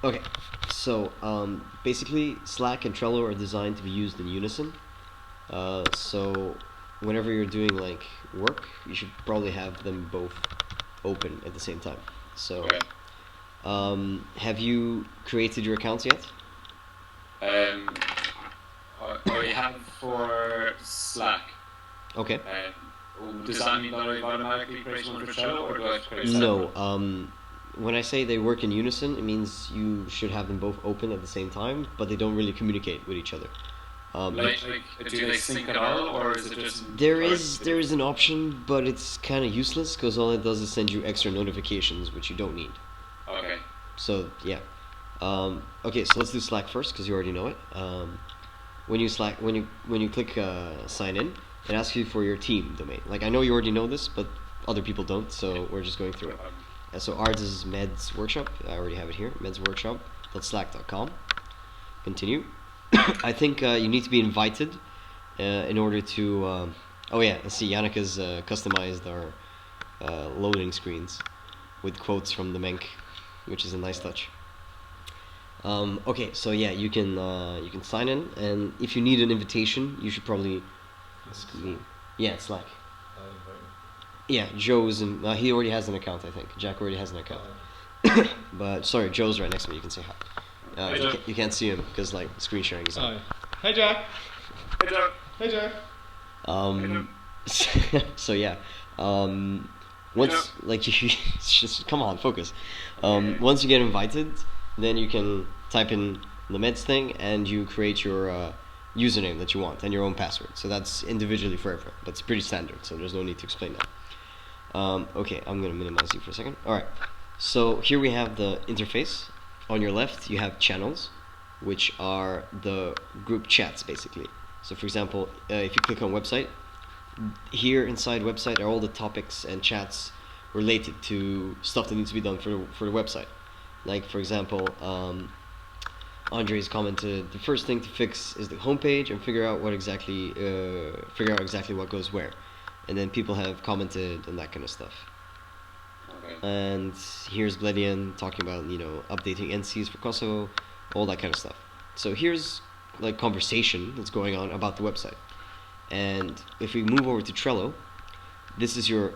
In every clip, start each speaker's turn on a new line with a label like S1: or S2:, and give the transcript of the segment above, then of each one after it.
S1: Okay, so basically Slack and Trello are designed to be used in unison. So whenever you're doing like work, you should probably have them both open at the same time. So
S2: Okay.
S1: have you created your accounts yet?
S2: Um, I have for Slack.
S1: Okay.
S2: Does that mean that I've automatically created one for Trello, or do I have to create separate?
S1: No. When I say they work in unison, it means you should have them both open at the same time, but they don't really communicate with each other.
S2: Do they sync at all, or is it just?
S1: There is an option, but it's kind of useless because all it does is send you extra notifications, which you don't need.
S2: Okay.
S1: So yeah. Okay, so let's do Slack first because you already know it. When you click sign in, it asks you for your team domain. Like I know you already know this, but other people don't, so we're just going through it. So ours is Meds Workshop. I already have it here. medsworkshop.slack.com. Continue. I think you need to be invited in order to. Oh yeah, let's see. Yannick has customized our loading screens with quotes from the Menk, which is a nice touch. Okay, so yeah, you can sign in, and if you need an invitation, you should probably. Yeah, Slack. Yeah, Joe's and he already has an account. I think Jack already has an account. But sorry, Joe's right next to me. You can say hi.
S2: Hey, Joe.
S1: You can't see him because like screen sharing is on.
S3: Hi, Jack.
S2: Hey, Joe.
S3: Hey, Jack.
S1: So yeah, once like you just come on, focus. Once you get invited, then you can type in the meds thing and you create your username that you want and your own password. So that's individually for everyone, but it's pretty standard. So there's no need to explain that. Okay, I'm gonna minimize you for a second. All right. So here we have the interface. On your left, you have channels, which are the group chats basically. So for example, if you click on website, here inside website are all the topics and chats related to stuff that needs to be done for the website. Like for example, Andre's commented the first thing to fix is the homepage and figure out exactly what goes where, and then people have commented and that kind of stuff.
S2: Okay.
S1: And here's Bledian talking about updating NCs for Kosovo, all that kind of stuff. So here's like conversation that's going on about the website. And if we move over to Trello, this is your.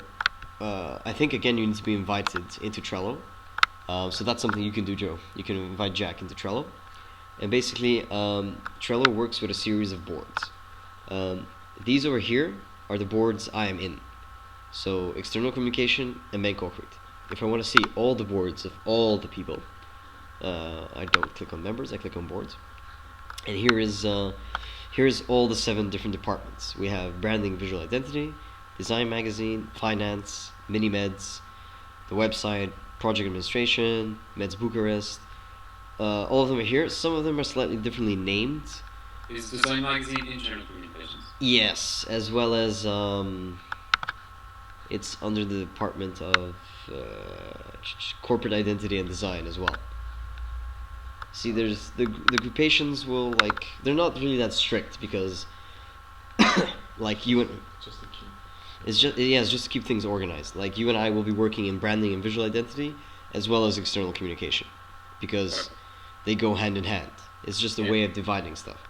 S1: I think again you need to be invited into Trello. So that's something you can do, Joe. You can invite Jack into Trello, and basically Trello works with a series of boards. These over here are the boards I am in. So external communication and main concrete. If I want to see all the boards of all the people, I don't click on members. I click on boards, and here's all the 7 different departments. We have branding, visual identity, design magazine, finance, mini meds, the website, project administration, Meds Bucharest. All of them are here. Some of them are slightly differently named.
S2: Is design magazine internal communications?
S1: Yes, as well as it's under the department of corporate identity and design as well. See, there's the groupations will they're not really that strict because like you and
S3: Just a key.
S1: it's just to keep things organized. Like you and I will be working in branding and visual identity as well as external communication because they go hand in hand. It's just a way of dividing stuff.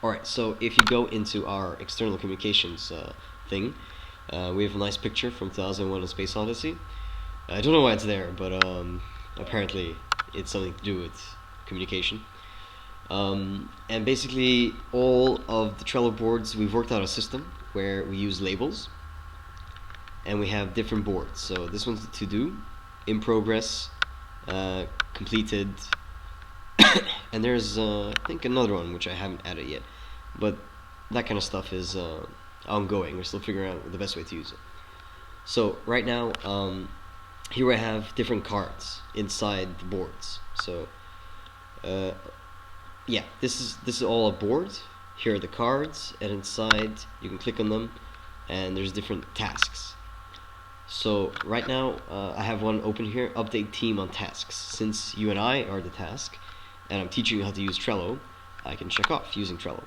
S1: All right, so if you go into our external communications thing, we have a nice picture from 2001: A Space Odyssey. I don't know why it's there, but apparently it's something to do with communication. And basically, all of the Trello boards, we've worked out a system where we use labels, and we have different boards. So this one's to do, in progress, completed, and there's I think another one which I haven't added yet, but that kind of stuff is ongoing. We're still figuring out the best way to use it. So right now, here I have different cards inside the boards. So yeah, this is all a board. Here are the cards, and inside you can click on them, and there's different tasks. So right now I have one open here, update team on tasks. Since you and I are the task, and I'm teaching you how to use Trello, I can check off using Trello.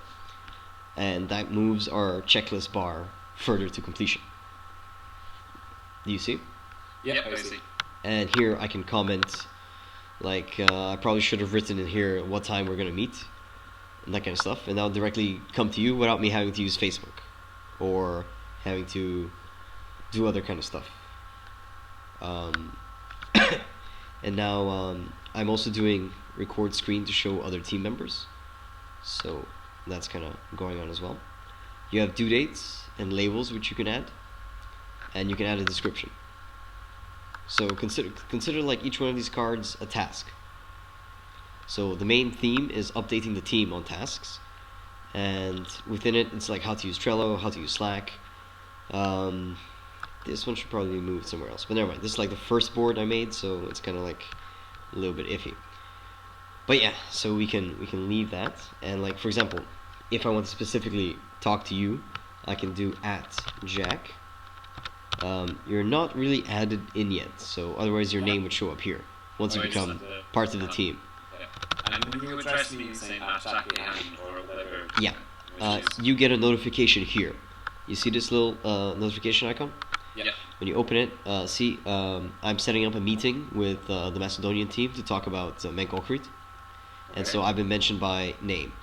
S1: And that moves our checklist bar further to completion. Do you see?
S2: Yeah, I see.
S1: And here I can comment Like I probably should have written in here what time we're gonna meet, and that kind of stuff, and that'll directly come to you without me having to use Facebook or having to do other kind of stuff. And now I'm also doing record screen to show other team members, so that's kind of going on as well. You have due dates and labels which you can add, and you can add a description. So consider like each one of these cards a task. So the main theme is updating the team on tasks, and within it it's like how to use Trello, how to use Slack. This one should probably be moved somewhere else, but never mind. This is like the first board I made, so it's kind of like a little bit iffy. But yeah, so we can leave that, and like for example, if I want to specifically talk to you, I can do @Jack. You're not really added in yet, so otherwise your name would show up here once you become part of the team.
S2: And when you address me saying @Jack or whatever,
S1: yeah, you get a notification here. You see this little notification icon?
S2: Yeah.
S1: When you open it, see, I'm setting up a meeting with the Macedonian team to talk about main concrete, and so I've been mentioned by name.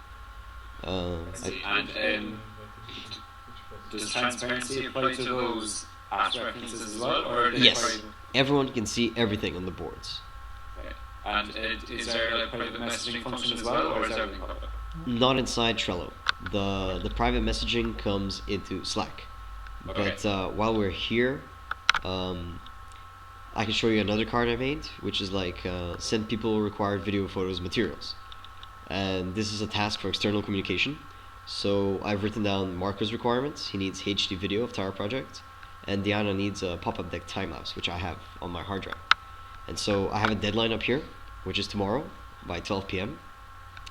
S2: Does transparency apply to those references as well, or
S1: yes, everyone can see everything on the boards.
S2: Okay. And is there like a private messaging function as well, or is everything public?
S1: Not inside Trello. The private messaging comes into Slack.
S2: Okay.
S1: But while we're here, I can show you another card I made, which is like send people required video, photos, materials. And this is a task for external communication. So I've written down Marco's requirements. He needs HD video of Tower Project, and Diana needs a pop-up deck time-lapse, which I have on my hard drive. And so I have a deadline up here, which is tomorrow by 12 p.m.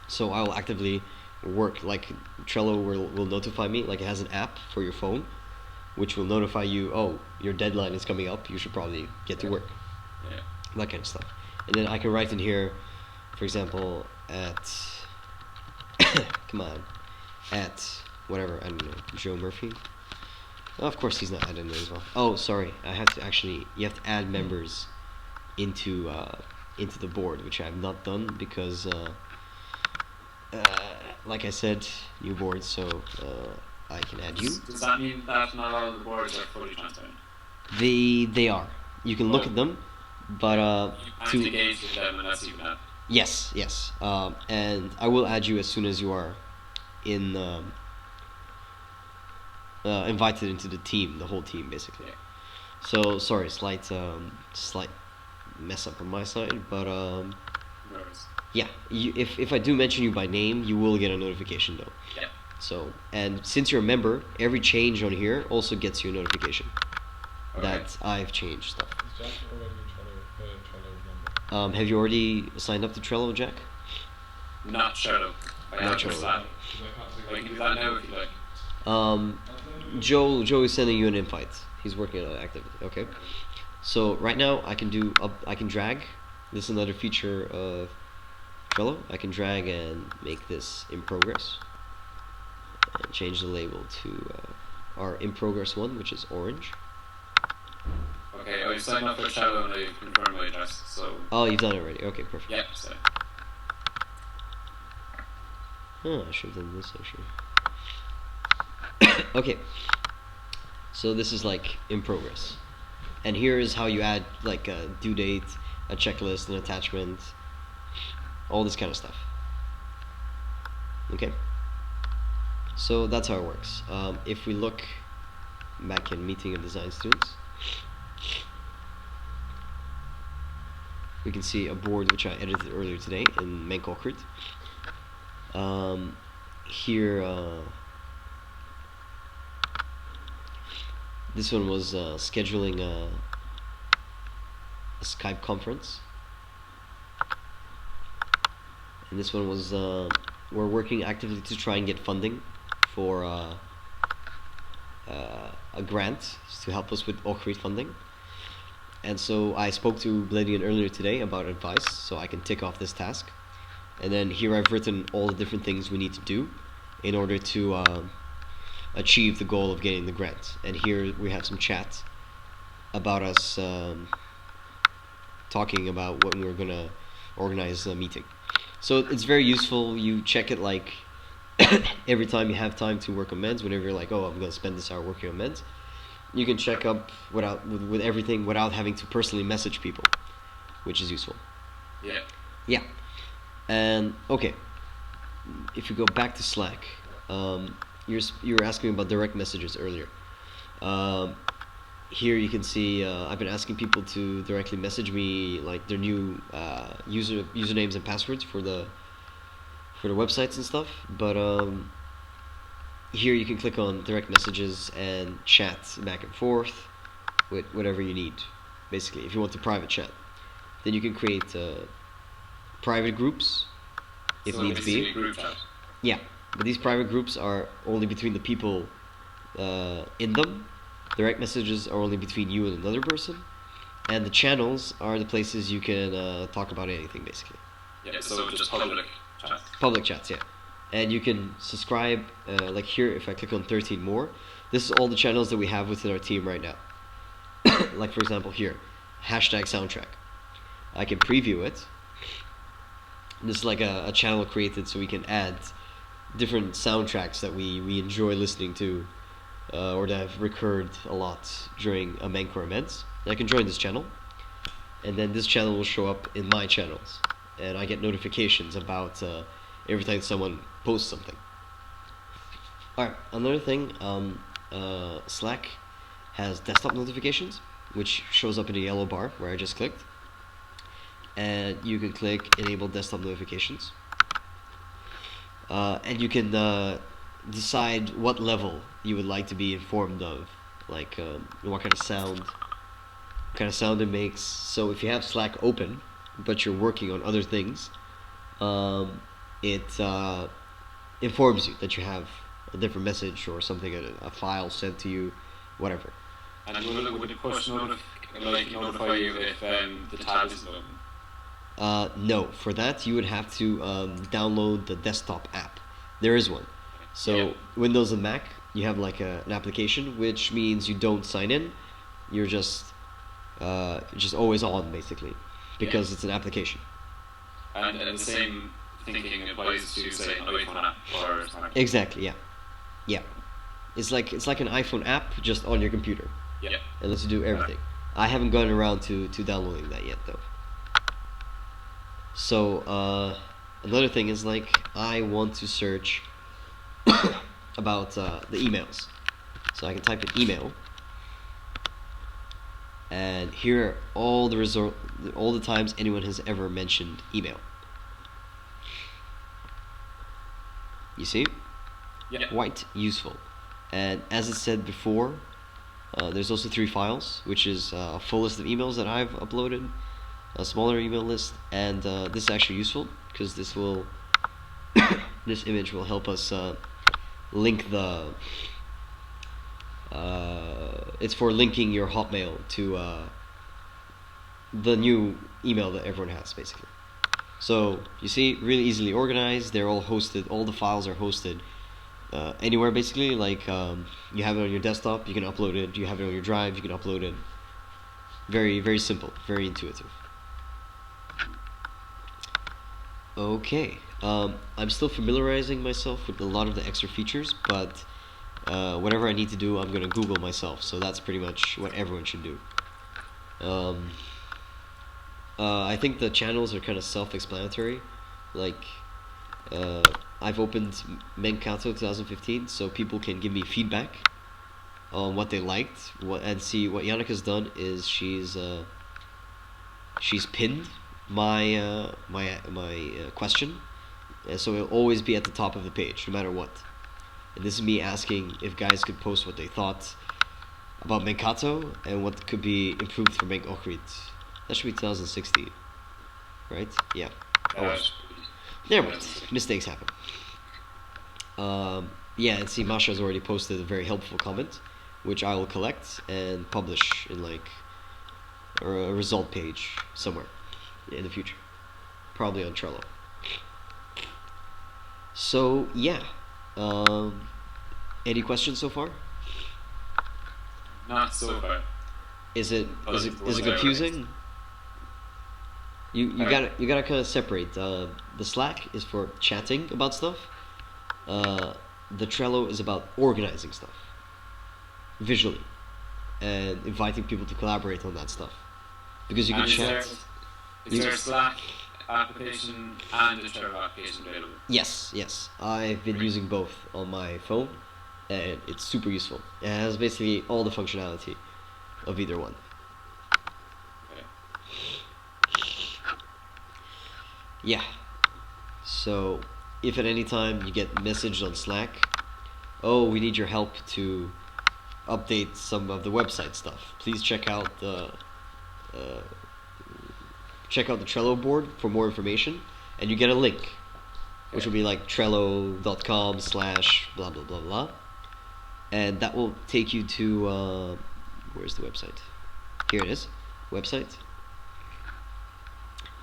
S1: So I will actively work. Like Trello will notify me, like it has an app for your phone, which will notify you, oh, your deadline is coming up, you should probably get to work.
S2: Yeah.
S1: That kind of stuff. And then I can write in here, for example, come on, whatever, I don't know, Joe Murphy. Oh, of course he's not added in there as well. Oh, sorry, I have to you have to add members into the board, which I have not done because, like I said, new board, so I can add you.
S2: Does that mean that not all of the boards are fully transparent?
S1: They are. You can look at them, but
S2: to engage with them unless you can add.
S1: Yes. And I will add you as soon as you are invited into the team, the whole team basically.
S2: Yeah.
S1: So sorry, slight mess up on my side, but
S2: No worries.
S1: yeah. If I do mention you by name, you will get a notification though.
S2: Yeah.
S1: So, and since you're a member, every change on here also gets you a notification that I've changed stuff.
S3: Is Jack already a Trello member?
S1: Have you already signed up to Trello, Jack?
S2: Not Trello.
S1: Not Trello.
S2: I can do that now if you like.
S1: Joe is sending you an invite. He's working on an activity. Okay. So right now I can drag. This is another feature of Trello. I can drag and make this in progress. And change the label to our in progress one, which is orange.
S2: Okay, I signed up for Trello and I confirmed my address, so...
S1: Oh, you've done it already. Okay, perfect.
S2: Yeah, so...
S1: Oh, I should have done this actually. Okay. So this is like in progress. And here is how you add like a due date, a checklist, an attachment, all this kind of stuff. Okay. So that's how it works. If we look back in meeting of design students, we can see a board which I edited earlier today in main concrete. Here, this one was scheduling a Skype conference, and this one was we're working actively to try and get funding for a grant to help us with concrete funding. And so I spoke to Bladian earlier today about advice, so I can tick off this task. And then here I've written all the different things we need to do in order to achieve the goal of getting the grant. And here we have some chat about us talking about what we were gonna organize a meeting. So it's very useful. You check it like every time you have time to work on meds. Whenever you're like, oh, I'm gonna spend this hour working on meds, you can check up with everything without having to personally message people, which is useful.
S2: Yeah.
S1: Yeah. And okay, if you go back to Slack, you were asking about direct messages earlier. Here you can see I've been asking people to directly message me like their new usernames and passwords for the websites and stuff. But here you can click on direct messages and chat back and forth with whatever you need. Basically, if you want to private chat, then you can create private groups if
S2: So
S1: needs be.
S2: group chat.
S1: Yeah, but these private groups are only between the people in them. Direct messages are only between you and another person, and the channels are the places you can talk about anything, basically.
S2: Yeah, so just public chat.
S1: Public chats, yeah. And you can subscribe, like here, if I click on 13 more, this is all the channels that we have within our team right now. Like, for example, here, #soundtrack. I can preview it. This is like a channel created so we can add different soundtracks that we enjoy listening to, or that have recurred a lot during Mancor events. And I can join this channel, and then this channel will show up in my channels, and I get notifications about every time someone posts something. Alright, another thing, Slack has desktop notifications, which shows up in the yellow bar where I just clicked. And you can click enable desktop notifications. And you can decide what level you would like to be informed of, like what kind of sound it makes. So if you have Slack open, but you're working on other things, it informs you that you have a different message or something, a file sent to you, whatever.
S2: And would the push notify you if the tab isn't open?
S1: No, for that you would have to download the desktop app. There is one. So
S2: Yeah.
S1: Windows and Mac, you have like an application, which means you don't sign in. You're just always on, basically, because it's an application.
S2: And the same thinking applies to, say, an iPhone app or something.
S1: Exactly. Yeah. Yeah. It's like an iPhone app just on your computer.
S2: Yeah.
S1: It lets you do everything. I haven't gotten around to downloading that yet, though. So another thing is, like, I want to search about the emails. So I can type in email, and here are all the times anyone has ever mentioned email. You see?
S2: Yeah.
S1: Quite useful. And as it said before, there's also 3 files, which is a full list of emails that I've uploaded, a smaller email list, and this is actually useful because this will this image will help us link the it's for linking your Hotmail to the new email that everyone has, basically. So you see, really easily organized. They're all hosted. All the files are hosted anywhere, basically. Like you have it on your desktop, you can upload it. You have it on your drive, you can upload it. Very, very simple, very intuitive. Okay, I'm still familiarizing myself with a lot of the extra features, but whatever I need to do, I'm gonna Google myself. So that's pretty much what everyone should do. I think the channels are kind of self-explanatory. Like, I've opened Menkato 2015, so people can give me feedback on what they liked. And see, what Jannika's done is she's pinned my question, and so it'll always be at the top of the page, no matter what. And this is me asking if guys could post what they thought about Menkato and what could be improved for Menk Ochrit. That should be 2016, right? Yeah. Never mind. Mistakes happen. Yeah, and see, Masha's already posted a very helpful comment, which I will collect and publish in like a result page somewhere in the future, probably on Trello. So yeah, any questions so far?
S2: Not so far.
S1: Is it confusing? You gotta kind of separate. The Slack is for chatting about stuff. The Trello is about organizing stuff visually and inviting people to collaborate on that stuff, because you can chat.
S2: Is there a Slack application and a Trello application available?
S1: Yes. I've been using both on my phone, and it's super useful. It has basically all the functionality of either one. Yeah. So, if at any time you get messaged on Slack, oh, we need your help to update some of the website stuff, please check out the Trello board for more information, and you get a link, which will be like trello.com/ blah blah blah blah, and that will take you to where's the website? Here it is, website,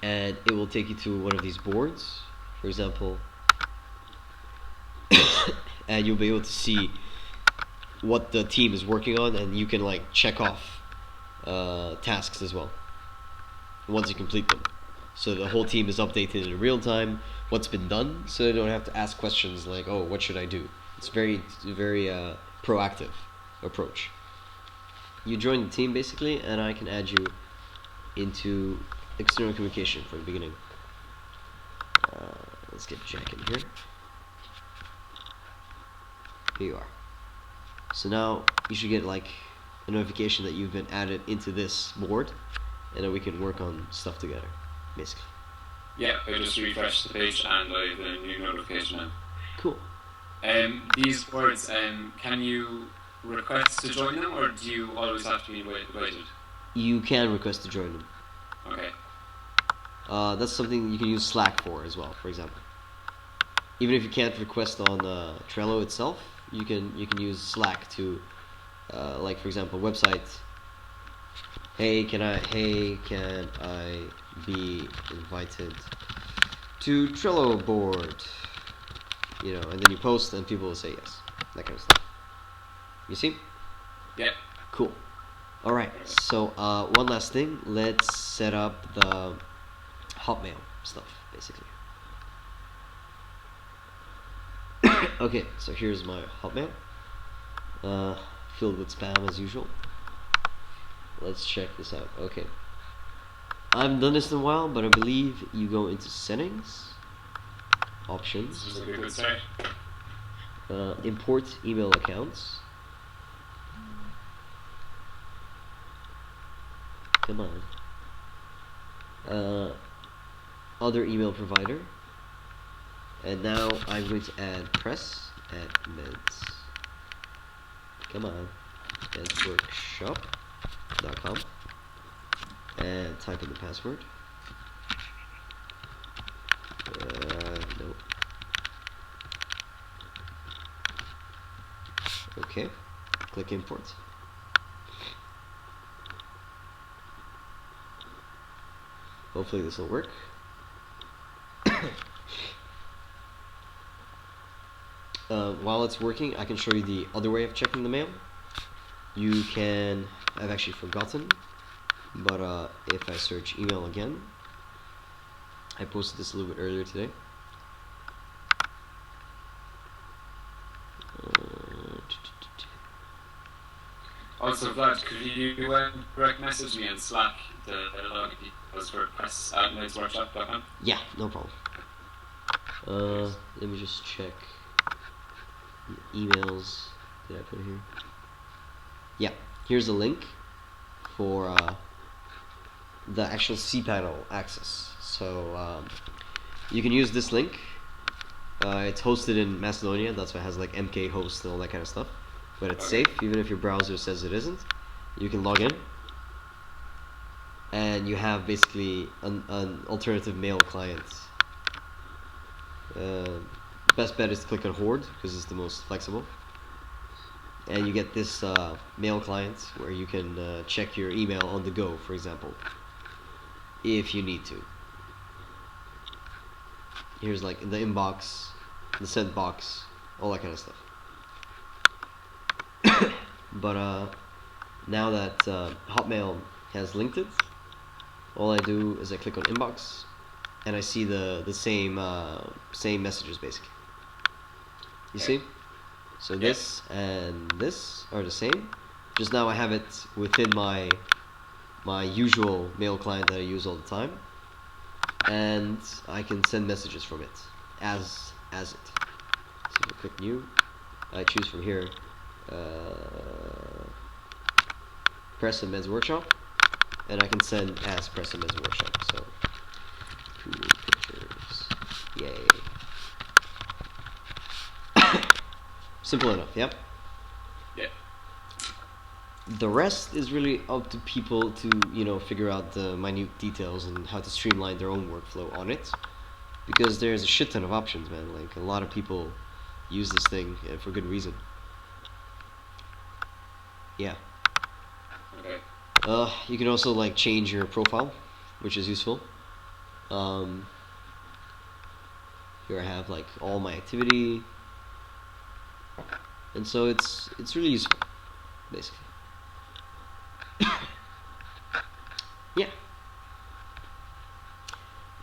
S1: and it will take you to one of these boards, for example, and you'll be able to see what the team is working on, and you can like check off tasks as well once you complete them. So the whole team is updated in real time what's been done, so they don't have to ask questions like, oh, what should I do? It's very proactive approach. You join the team basically, and I can add you into external communication from the beginning. Let's get Jack in here. Here you are. So now you should get like a notification that you've been added into this board, and then we can work on stuff together, basically.
S2: Yeah, I just refreshed the page and I have a new notification now.
S1: Cool.
S2: These boards, can you request to join them, or do you always have to be invited?
S1: You can request to join them.
S2: Okay.
S1: That's something you can use Slack for as well, for example. Even if you can't request on Trello itself, you can use Slack to, like for example, website. Hey, can I be invited to Trello board? You know, and then you post, and people will say yes. That kind of stuff. You see?
S2: Yeah.
S1: Cool. All right. So one last thing. Let's set up the Hotmail stuff, basically. Okay, so here's my Hotmail, filled with spam as usual. Let's check this out. Okay, I haven't done this in a while, but I believe you go into settings, options,
S2: This is a good start.
S1: import email accounts. Come on. Other email provider. And now I'm going to add press@meds. Come on. Medsworkshop.com. And type in the password. Nope. Okay. Click import. Hopefully this will work. While it's working, I can show you the other way of checking the mail. You can, I've actually forgotten, but if I search email again, I posted this a little bit earlier today.
S2: Also, Vlad, could you direct message me on Slack the login details for press@medsworkshop.com?
S1: Yeah, no problem. Let me just check the emails. Did I put it here? Yeah, here's a link for the actual cPanel access. So you can use this link. It's hosted in Macedonia, that's why it has like MK host and all that kind of stuff. But it's safe, even if your browser says it isn't. You can log in, and you have basically an alternative mail client. Best bet is to click on Horde, because it's the most flexible. And you get this mail client where you can check your email on the go, for example, if you need to. Here's like the inbox, the sent box, all that kind of stuff. But now that Hotmail has linked it, all I do is I click on inbox, and I see the same messages basically. You see? So this and this are the same. Just now I have it within my usual mail client that I use all the time, and I can send messages from it as it. So if I click new, I choose from here Press and Men's Workshop, and I can send as Press and Men's Workshop. So cool pictures, yay! Simple enough, yep.
S2: Yeah.
S1: The rest is really up to people to figure out the minute details and how to streamline their own workflow on it, because there's a shit ton of options, man. Like a lot of people use this thing for good reason. Yeah.
S2: Okay.
S1: You can also like change your profile, which is useful. Here I have like all my activity, and so it's really useful, basically. Yeah.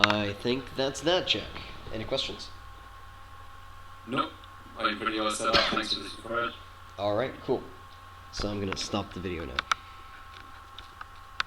S1: I think that's that, Jack. Any questions?
S2: No, I'm pretty well set up. Thanks for this.
S1: Alright, cool. So I'm gonna stop the video now.